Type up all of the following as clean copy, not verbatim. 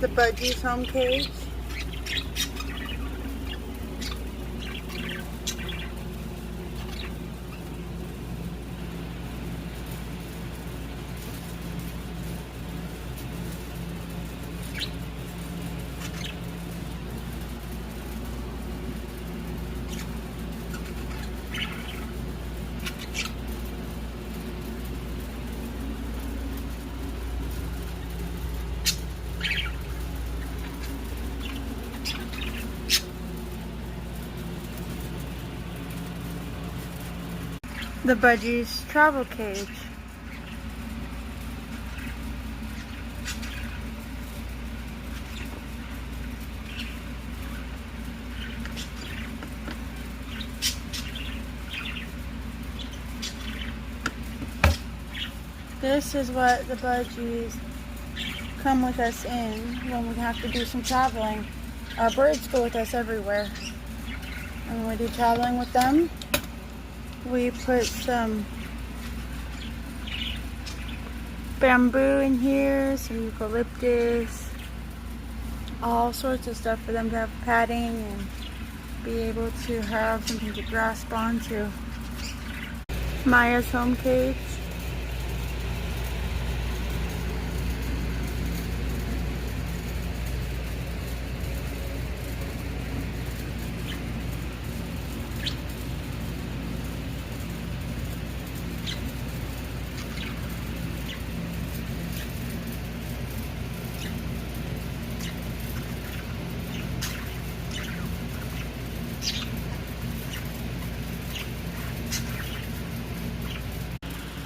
The Budgies home cage. The Budgies travel cage. This is what the Budgies come with us in when we have to do some traveling. Our birds go with us everywhere. And when we do traveling with them, we put some bamboo in here, some eucalyptus, all sorts of stuff for them to have padding and be able to have something to grasp onto. Maya's home cage.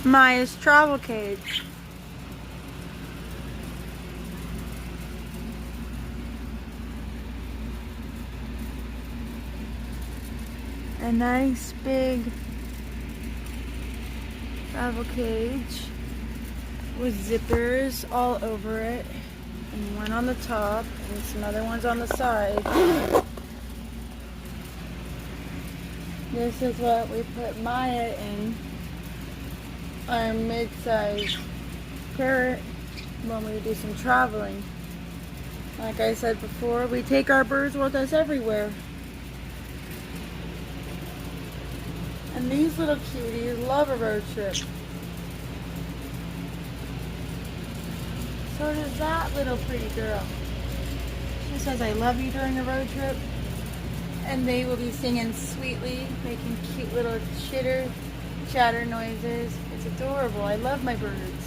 Maya's travel cage. A nice big travel cage with zippers all over it, and one on the top and some other ones on the side. This is what we put Maya in. Our mid-sized parrot when we do some traveling. Like I said before, we take our birds with us everywhere. And these little cuties love a road trip. So does that little pretty girl. She says, "I love you" during a road trip. And they will be singing sweetly, making cute little chatter noises. It's adorable. I love my birds.